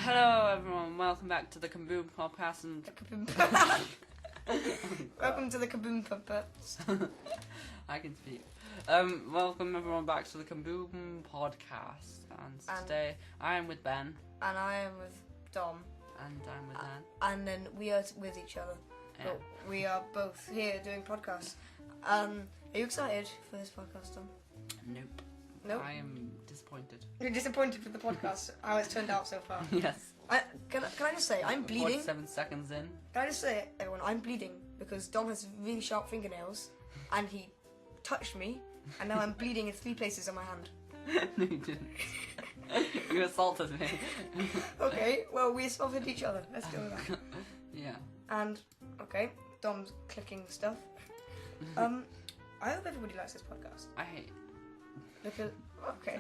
Hello everyone, welcome back to the Kaboom podcast and... Welcome to the Kaboom puppets. I can speak. Welcome everyone back to the Kaboom podcast, and today I am with Ben. And I am with Dom. And I'm with Dan. And then we are with each other. Yeah. But we are both here doing podcasts. Are you excited for this podcast, Dom? Nope. Nope. I am disappointed. You're disappointed with the podcast, how it's turned out so far. Yes. Can I just say, I'm bleeding. 47 seconds in. Can I just say, everyone, I'm bleeding because Dom has really sharp fingernails and he touched me and now I'm bleeding in 3 places on my hand. No, you didn't. You assaulted me. Okay, well, we assaulted each other. Let's go with that. Yeah. And, okay, Dom's clicking stuff. I hope everybody likes this podcast. I hate it. Because, okay.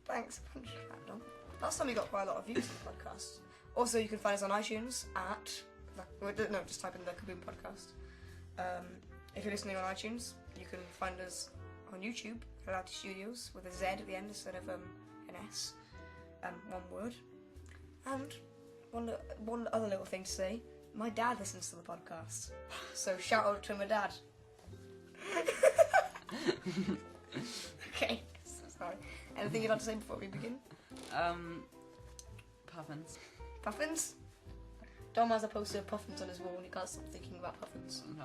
Thanks. Dom. Last time we got quite a lot of views on the podcast. Also, you can find us on iTunes at... No, just type in the Kaboom podcast. If you're listening on iTunes, you can find us on YouTube, Reality Studios, with a Z at the end instead of an S. One word. And one other little thing to say. My dad listens to the podcast. So shout out to my dad. Okay, so sorry. Anything you'd like to say before we begin? Puffins. Puffins? Dom has a poster of puffins on his wall and he can't stop thinking about puffins. No.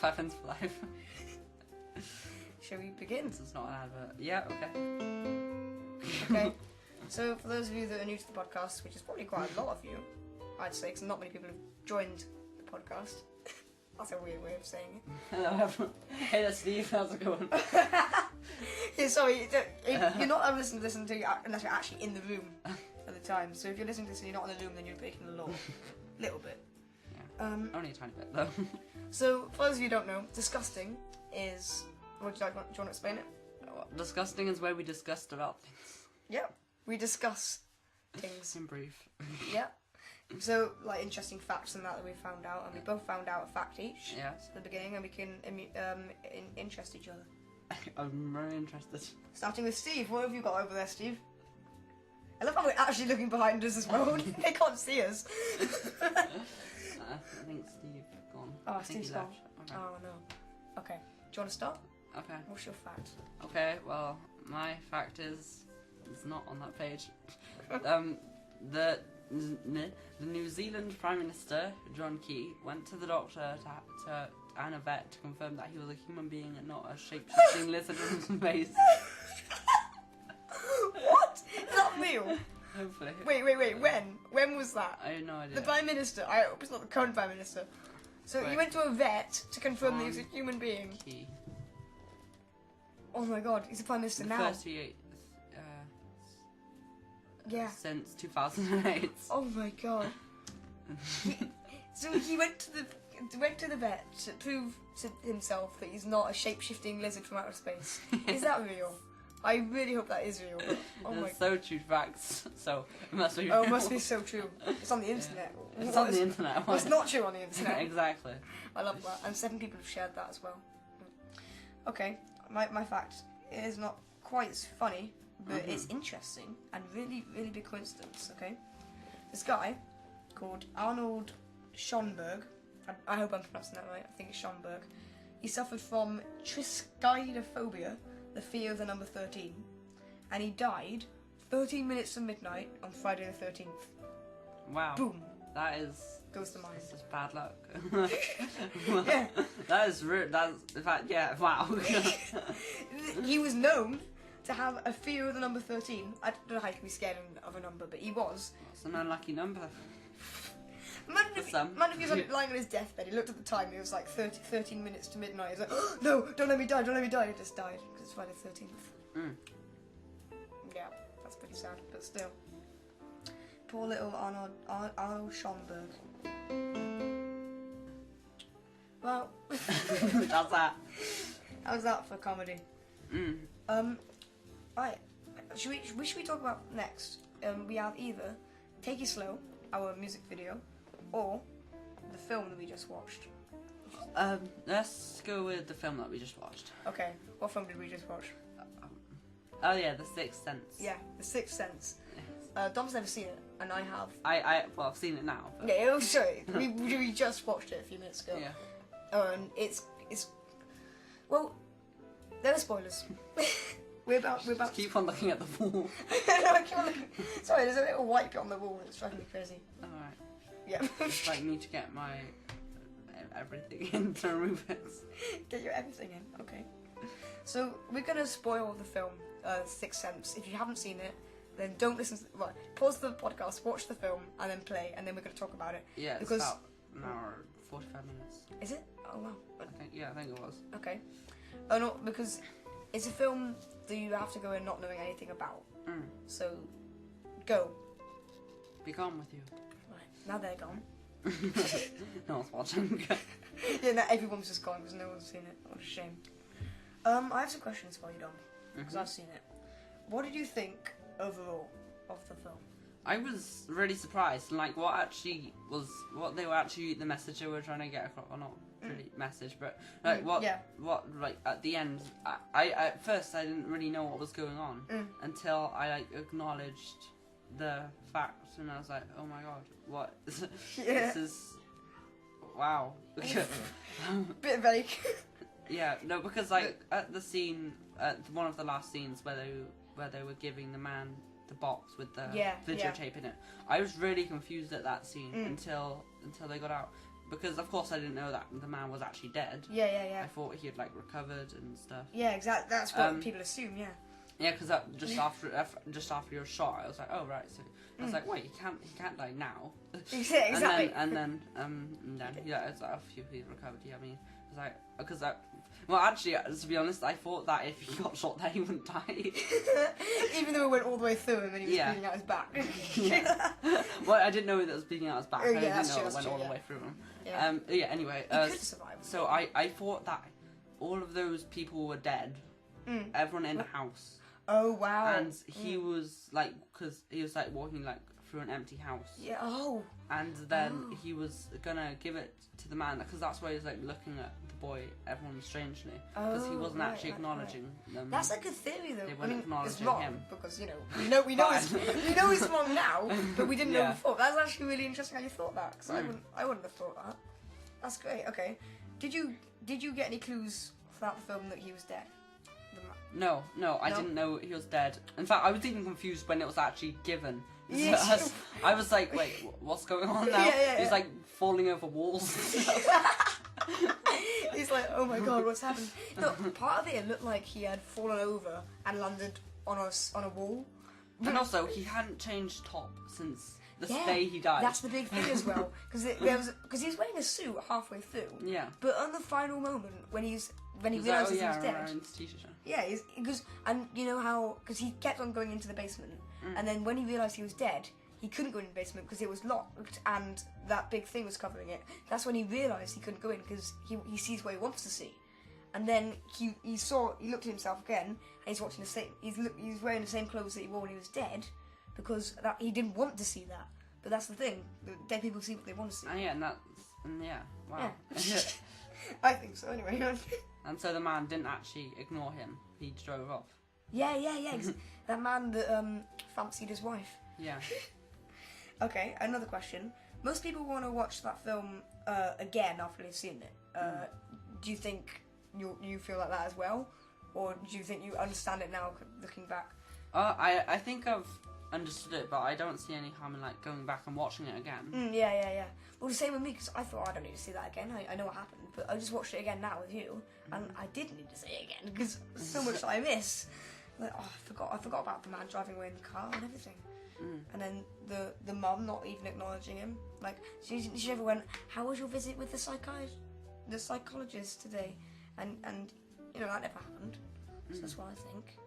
Puffins for life. Shall we begin? This is not an advert. Yeah, okay. Okay. So, for those of you that are new to the podcast, which is probably quite a lot of you, I'd say, because not many people have joined the podcast. That's a weird way of saying it. Hello everyone. Hey, that's Steve. How's it going? Yeah, sorry, you're not listening to this until unless you're actually in the room at the time. So if you're listening to this and you're not in the room, then you're breaking the law. Little bit. Yeah. Only a tiny bit though. So, for those of you who don't know, disgusting is... Do you want to explain it? Disgusting is where we discussed about things. Yep. We discuss things. In brief. Yep. So, like, interesting facts and that we found out, and we both found out a fact each Yes. at the beginning, and we can interest each other. I'm very interested. Starting with Steve. What have you got over there, Steve? I love how we're actually looking behind us as well. They can't see us. I think Steve gone. Oh, I think Steve's he gone. left. Okay. Oh, no. Okay. Do you want to start? Okay. What's your fact? Okay, well, my fact is... It's not on that page. The New Zealand Prime Minister, John Key, went to the doctor and a vet to confirm that he was a human being and not a shape-shifting lizard in space. What? Is that real? Hopefully. Wait. When was that? I have no idea. The Prime Minister. I hope it's not the current Prime Minister. So Wait. you went to a vet to confirm that he was a human being. Key. Oh my God, he's the Prime Minister The now. first 38 Yeah. since 2008. Oh my God. So he went to the vet to prove to himself that he's not a shape-shifting lizard from outer space. Is that real? I really hope that is real. But, oh my. It's so true facts, so it must be Oh, real. it must be so true. It's on the internet. It's What on is- the internet. Well, it's not true on the internet. Exactly. I love that. And 7 people have shared that as well. Okay, my fact is not quite as funny, but it's interesting and really, really big coincidence, okay? This guy called Arnold Schönberg, I hope I'm pronouncing that right, I think it's Schönberg, he suffered from triskaidekaphobia, the fear of the number 13, and he died 13 minutes to midnight on Friday the 13th. Wow. Boom. That is... Goes to mind. That's just bad luck. Yeah. That is rude. That's... In fact, yeah, wow. He was known to have a fear of the number 13. I don't know how you can be scared of a number, but he was. It's an unlucky number. Imagine if he was lying on his deathbed, he looked at the time, it was like 13 minutes to midnight, he's like, oh, no, don't let me die, he just died, because it's Friday the 13th. Yeah, that's pretty sad, but still. Poor little Arnold Schönberg. Well, That's that. how's that for comedy? Right, should we talk about next? We have either Take It Slow, our music video, or the film that we just watched. Let's go with the film that we just watched. Okay, what film did we just watch? Oh yeah, The Sixth Sense. Yeah, The Sixth Sense. Yes. Dom's never seen it. and I have. Well, I've seen it now. But... Yeah, oh, sorry. we just watched it a few minutes ago. Yeah. It's well, there are spoilers. we're about. Just keep on looking at the wall. No, I keep on looking. Sorry, there's a little white bit on the wall. It's driving me crazy. Alright. Yeah. Just like need to get my everything in to remove it. Get your everything in. Okay. So we're gonna spoil the film, Sixth Sense. If you haven't seen it, then don't listen. Right, pause the podcast, watch the film, and then play, and then we're gonna talk about it. Yeah, it's because about an hour, 45 minutes. Is it? Oh wow. I think it was. Okay. Oh no, because it's a film that you have to go in not knowing anything about. So, go. Be gone with you. Right, now they're gone. No one's watching. Yeah, now everyone's just gone because no one's seen it. What a shame. I have some questions for you, Dom, because I've seen it. What did you think overall of the film? I was really surprised, like what they were actually the message they were trying to get across, or not really message, but like what like at the end, I at first I didn't really know what was going on until I like acknowledged the fact, and I was like, oh my god, what? This is wow. Bit vague. Yeah, no, because like at the scene, at one of the last scenes where they were giving the man the box with the videotape in it, I was really confused at that scene until they got out, because of course I didn't know that the man was actually dead. Yeah. I thought he had like recovered and stuff. Yeah, exactly. That's what people assume. Yeah. Yeah, because just after your shot, I was like, oh right. So I was like, wait, he can't die now. Yeah, exactly. And then yeah, it's like a few people recovered. Yeah, I mean, it's like because well, actually, to be honest, I thought that if he got shot there, he wouldn't die. Even though it went all the way through him and he was bleeding out his back. Yeah. Well, I didn't know that it was bleeding out his back. I didn't know it went all the way through him. Yeah. Yeah. Anyway, he could survive. So I thought that all of those people were dead. Everyone in the house. Oh wow. And he was like, because he was like walking like through an empty house. Yeah. Oh. And then he was gonna give it to the man, because that's why he was like looking at the boy, everyone strangely, because he wasn't actually acknowledging them. That's a good theory though. They weren't acknowledging it's wrong, him because we know it's wrong now, but we didn't know before. That's actually really interesting how you thought that, because I wouldn't have thought that. That's great. Okay. Did you get any clues throughout the film that he was dead? No, I didn't know he was dead. In fact, I was even confused when it was actually given. Yes. I was like, wait, what's going on now? He's like falling over walls. He's like, oh my god, what's happened? No, part of it looked like he had fallen over and landed on a wall. And also, he hadn't changed top since the day he died. That's the big thing as well, because he was wearing a suit halfway through. Yeah. But on the final moment, when he realizes he was dead. Yeah, because you know how, because he kept on going into the basement, and then when he realized he was dead, he couldn't go in the basement because it was locked and that big thing was covering it. That's when he realized he couldn't go in, because he sees what he wants to see. And then he looked at himself again, and he's watching the same. He's wearing the same clothes that he wore when he was dead, because he didn't want to see that. But that's the thing. The dead people see what they want to see. Wow. Yeah. I think so. Anyway. And so the man didn't actually ignore him. He drove off. Yeah. That man that fancied his wife. Yeah. Okay. Another question. Most people want to watch that film again after they've seen it. Do you think you feel like that as well, or do you think you understand it now, looking back? I think I've understood it, but I don't see any harm in like going back and watching it again. Yeah. Well, the same with me, because I thought I don't need to see that again. I know what happened, but I just watched it again now with you, and I did need to see it again because so much that I miss. Like, I forgot about the man driving away in the car and everything, and then the mum not even acknowledging him. Like she never went, "How was your visit with the psychologist today?" And that never happened. So that's what I think.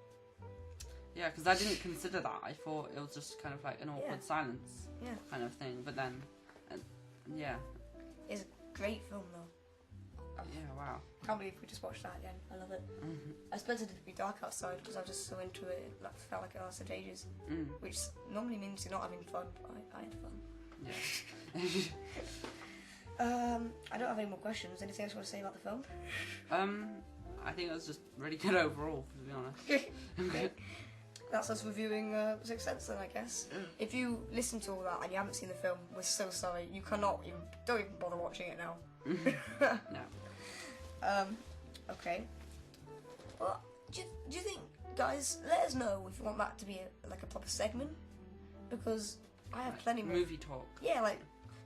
Yeah, because I didn't consider that. I thought it was just kind of like an awkward silence kind of thing. But then, It's a great film, though. Yeah, wow. Can't believe we just watched that again. I love it. I expected it to be dark outside because I was just so into it. It felt like it lasted ages. Which normally means you're not having fun, but I had fun. Yeah. I don't have any more questions. Anything else you want to say about the film? I think it was just really good overall, to be honest. Okay. that's us reviewing Sixth Sense then, I guess. If you listen to all that and you haven't seen the film, we're so sorry. You don't even bother watching it now. No. Okay. Well, do you think, guys, let us know if you want that to be a proper segment, because I have plenty more. Movie talk. Yeah, like,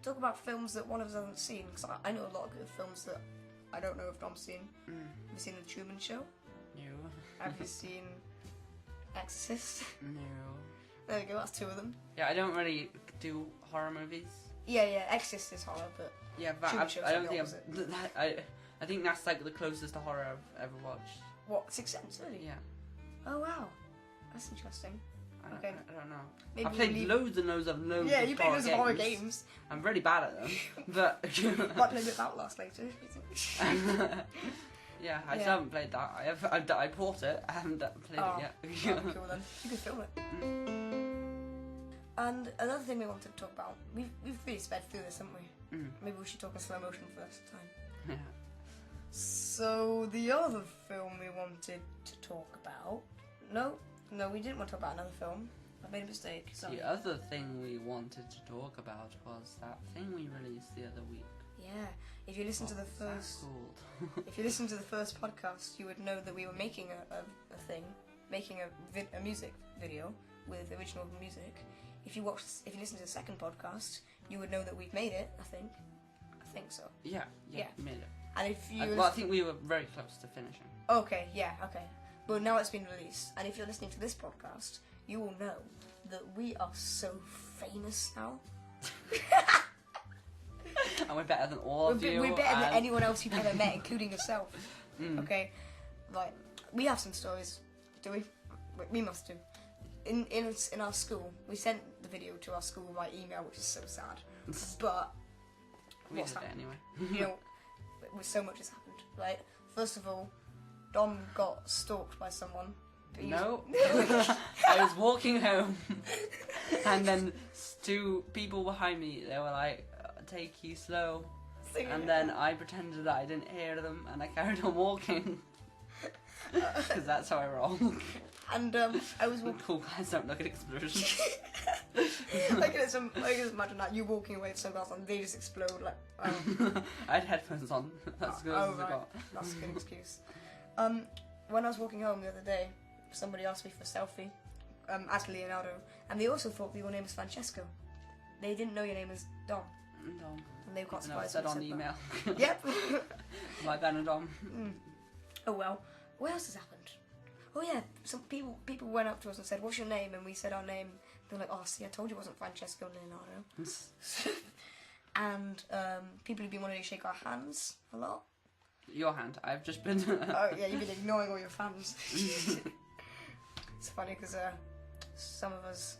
talk about films that one of us hasn't seen, because I know a lot of good films that I don't know if Dom's seen. Have you seen The Truman Show? No. Have you seen Exorcist? No. There we go, that's 2 of them. Yeah, I don't really do horror movies. Yeah, Exorcist is horror, but yeah, but I don't think I think that's like the closest to horror I've ever watched. What, Sixth Sense, really? Yeah. Oh wow, that's interesting. I don't know. Maybe I played loads and loads of Yeah, you played loads of horror games. I'm really bad at them, but might play a bit of Outlast later. yeah, I still haven't played that. I bought it. I haven't played it yet. Cool then. You could film it. And another thing we wanted to talk about. We've really sped through this, haven't we? Maybe we should talk in slow motion first time. Yeah. So the other film we wanted to talk about. No, we didn't want to talk about another film. I made a mistake. Sorry. The other thing we wanted to talk about was that thing we released the other week. Yeah, if you listen to the first, if you listen to the first podcast, you would know that we were making a thing, making a music video with original music. If you listen to the second podcast, you would know that we've made it. I think so. Yeah, we made it. And if you, I think we were very close to finishing. Okay. But now it's been released, and if you're listening to this podcast, you will know that we are so famous now. And we're better than all of you. We're better than anyone else you've ever met, including yourself. Okay? Like, we have some stories, do we? We must do. In our school, we sent the video to our school by email, which is so sad. But we did it anyway. You know, so much has happened. Like, first of all, Dom got stalked by someone. No. I was walking home, and then 2 people behind me, they were like, take you slow. And then I pretended that I didn't hear them, and I carried on walking. Because that's how I roll. And I was walking. Cool guys don't look at explosions. I can just imagine that, you walking away with sunglasses and they just explode like. I had headphones on. That's as good as I got. That's a good excuse. When I was walking home the other day, somebody asked me for a selfie, as Leonardo, and they also thought your name was Francesco. They didn't know your name was Dom. Dom. And they got surprised. I said on the email. Yep. My Ben and Dom. Oh well. What else has happened? Oh yeah, some people went up to us and said, "What's your name?" And we said our name. They're like, "Oh, see, I told you it wasn't Francesco Leonardo." And people have been wanting to shake our hands a lot. Your hand. I've just been. Oh yeah, you've been ignoring all your fans. It's funny because some of us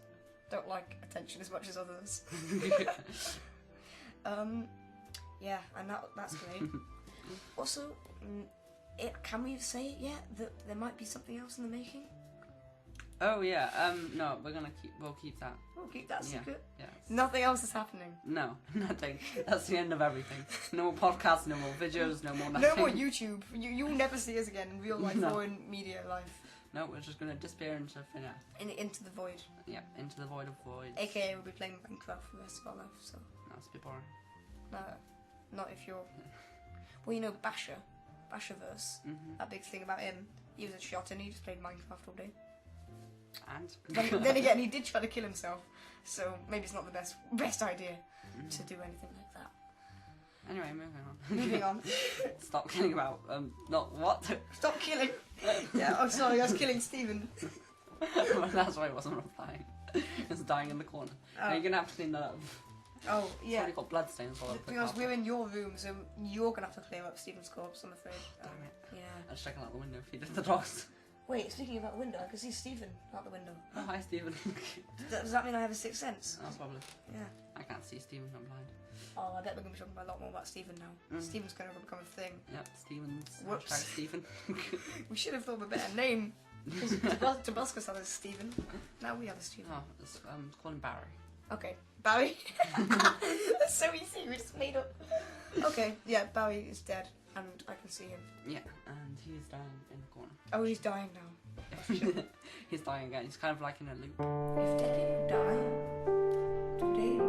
don't like attention as much as others. Yeah, and that's great. Also, can we say it yet that there might be something else in the making? Oh yeah. No, we'll keep that. We'll keep that secret. Yeah. Nothing else is happening. No, nothing. That's the end of everything. No more podcasts, no more videos, no more nothing. No more YouTube. You'll never see us again in real life or in media life. No, we're just gonna disappear into thin air. Into the void. Yeah, into the void of voids. AKA we'll be playing Minecraft for the rest of our life. So. That's a bit boring. No, not if you're. Well, you know Basherverse. That big thing about him. He was a shot and he just played Minecraft all day. And then again, he did try to kill himself, so maybe it's not the best idea to do anything like that. Anyway, moving on. Moving on. Stop killing about not what? Stop killing. Yeah. Oh, sorry, I was killing Stephen. Well, that's why I wasn't replying. It's dying in the corner. Oh. Now you're gonna have to clean that up. Oh yeah. It's already got bloodstains all over the Because carpet. we're in your room, so you're gonna have to clear up Stephen's corpse. I'm afraid. Damn it. Yeah. I was checking out the window if he did the dogs. Wait, speaking about the window, I can see Stephen out the window. Oh, hi, Stephen. Does that mean I have a sixth sense? Oh, probably. Yeah. I can't see Stephen, I'm blind. Oh, I bet we're going to be talking a lot more about Stephen now. Stephen's going to become a thing. Yep, Stephen's. Whoops. Hashtag Stephen. We should have thought of a better name. Because Tabascus had a Stephen. Now we have a Stephen. Oh, let's call him Barry. Okay, Barry. That's so easy, we just made up. Okay, yeah, Barry is dead, and I can see him. Yeah, and he's dying in the corner. Oh, he's dying now. He's dying again. He's kind of like in a loop. If dead people die, do they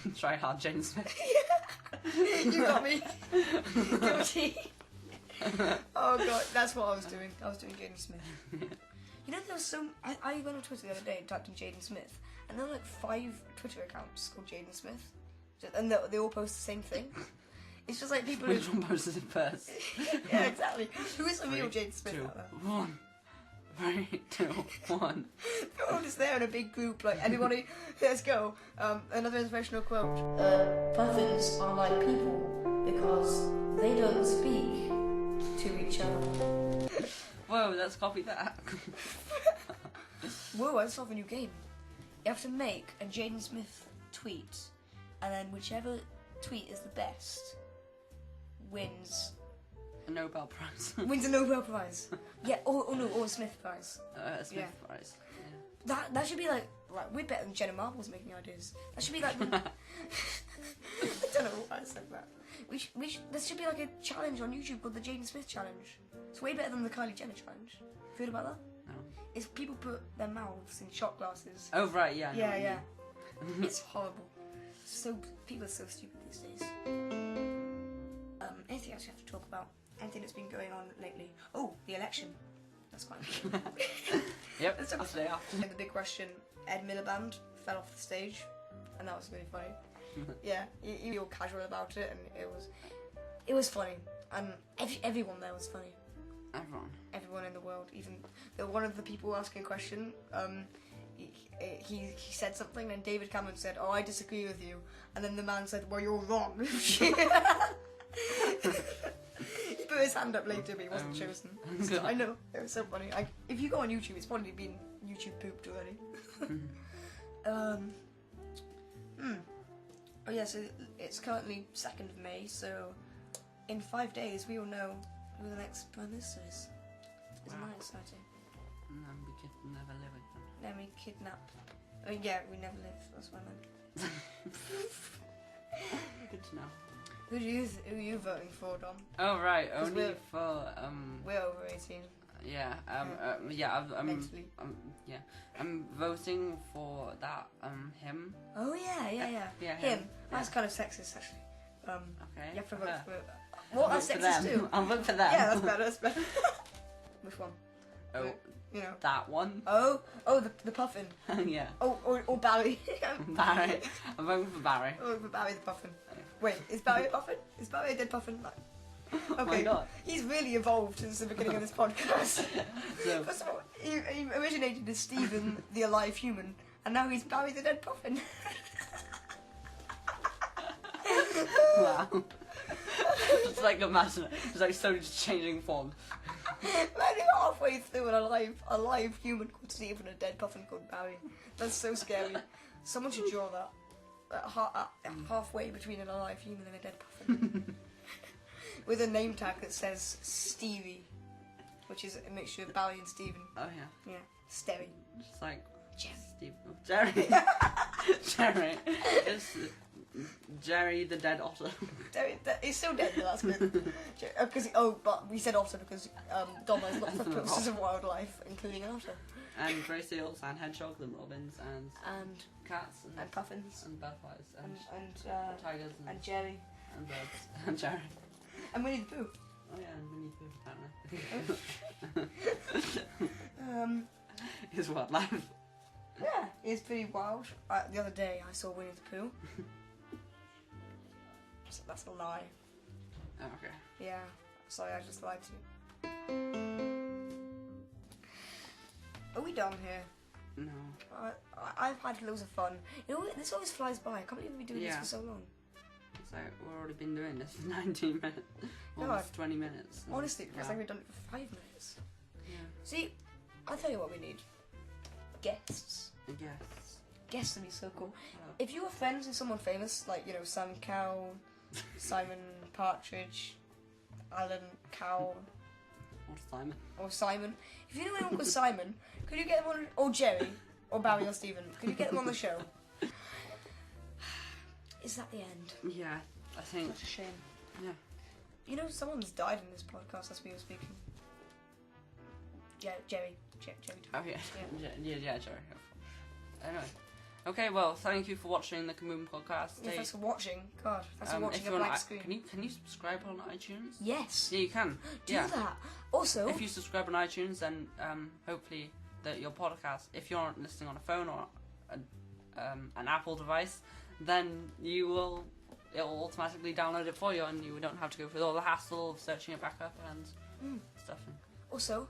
live? Try hard, Jaden Smith. You got me. Guilty. Oh god, that's what I was doing. I was doing Jaden Smith. You know, there was I went on Twitter the other day and typed in Jaden Smith, and there were like 5 Twitter accounts called Jaden Smith, and they all post the same thing. It's just like people. Which one posted it first? Yeah, exactly. Who is the real Jaden Smith out there? 1. 3, 2, 1. They're all just there in a big group, like everybody. Let's go. Another inspirational quote. Puffins are like people because they don't speak to each other. Whoa, let's copy that. Whoa, I just saw a new game. You have to make a Jaden Smith tweet, and then whichever tweet is the best wins A Nobel Prize. wins a Nobel Prize. Yeah, or a Smith Prize. A Smith Yeah. Prize. Yeah. That should be like we're better than Jenna Marbles making ideas. That should be like. I don't know why I said that. There should be like a challenge on YouTube called the Jaden Smith Challenge. It's way better than the Kylie Jenner Challenge. Have you heard about that? No. It's people put their mouths in shot glasses. Oh right, yeah. I know what you Yeah. mean. It's horrible. People are so stupid these days. Anything else you have to talk about? Anything that's been going on lately? Oh, the election. That's quite important. Yep. Let's That's talk the day after. And the big question: Ed Miliband fell off the stage, and that was really funny. Yeah, he was all casual about it, and it was funny, and everyone there was funny. Everyone in the world, even one of the people asking a question. He said something, and David Cameron said, "Oh, I disagree with you," and then the man said, "Well, you're wrong." He put his hand up later, but he wasn't chosen. So, I know, it was so funny. If you go on YouTube, it's probably been YouTube pooped already. Oh yeah, so it's currently 2nd of May, so in 5 days we will know who the next Prime Minister is. Isn't that exciting? And then we could never live with them. Then we kidnap. I mean, yeah, we never live, that's what I meant. Good to know. Who are you voting for, Dom? Oh right, 'Cause only for we're over 18. yeah, I'm voting for that him. Oh yeah. Yeah, Him. him. That's kind of sexist, actually. Okay. You have to vote her. for. What? That's sexist too. I'll vote for them. Yeah, that's better. Which one? Oh, You know. that one. Oh, the puffin. Yeah. Oh, or Barry. Barry. I'm voting for Barry. Oh, for Barry the puffin. Wait, is Barry a puffin? Is Barry a dead puffin? Okay. Oh my God. He's really evolved since the beginning of this podcast. So, First of all, he originated as Stephen the alive human, and now he's Barry the dead puffin. wow. It's like imagine it. It's like slowly just changing form. Imagine halfway through an alive human called Stephen and a dead puffin called Barry. That's so scary. Someone should draw that. Halfway between an alive human and a dead puffin. With a name tag that says Stevie, which is a mixture of Barry and Stephen. Oh yeah. Yeah, Stevie. Just like Jerry. Jerry. Jerry. It's Jerry the dead otter. He's still dead, but that's good. But we said otter because Dom has lots of pictures of wildlife, including an otter. And grey seals and hedgehogs and robins and cats and puffins and butterflies and tigers and Jerry and birds and Jerry and Winnie the Pooh. Oh yeah, and Winnie the Pooh. Apparently. His wildlife. Yeah, it's pretty wild. The other day I saw Winnie the Pooh. That's a lie. Oh, okay. Yeah, sorry, I just lied to you. Are we done here? No. I've had loads of fun. You know, this always flies by. I can't believe we've been doing this for so long. It's like we've already been doing this for 19 minutes. Almost 20 minutes. Honestly, it feels like we've done it for 5 minutes. Yeah. See, I'll tell you what we need. Guests. Yes. Guests would be so cool. If you were friends with someone famous, like, you know, Sam Cowell, Simon Partridge, Alan Cowell. Or Simon. If you know anyone called Simon, could you get them on, or Jerry, or Barry or Stephen, could you get them on the show? Is that the end? Yeah, I think. Such a shame. Yeah. You know, someone's died in this podcast as we were speaking. Jerry. Oh yeah, Jerry. Anyway. Okay, well, thank you for watching the Kaboom podcast. Yeah, thanks for watching. God, thanks for watching a blank screen. Can you subscribe on iTunes? Yes. Yeah, you can. Do that. Also, if you subscribe on iTunes, then hopefully your podcast, if you're listening on a phone or an Apple device, then it'll automatically download it for you, and you don't have to go through all the hassle of searching it back up and stuff. Also,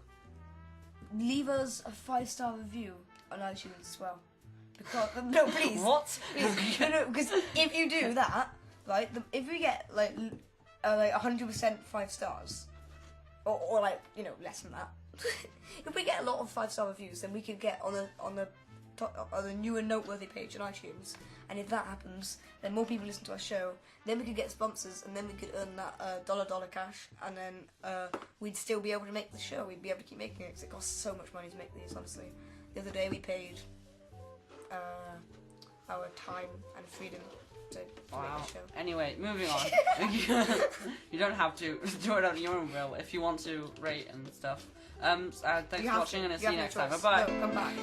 leave us a 5-star review on iTunes as well. Because no, please. What? Please. No, because if you do that, right, if we get like 100% 5 stars, or like less than that, if we get a lot of 5-star reviews, then we could get on the new and noteworthy page on iTunes. And if that happens, then more people listen to our show. Then we could get sponsors, and then we could earn that dollar cash, and then we'd still be able to make the show. We'd be able to keep making it because it costs so much money to make these. Honestly, the other day we paid our time and freedom to make the show. Anyway, moving on. You don't have to do it on your own will if you want to rate and stuff. Thanks for watching, and I'll see you next time. Bye bye. No, come back.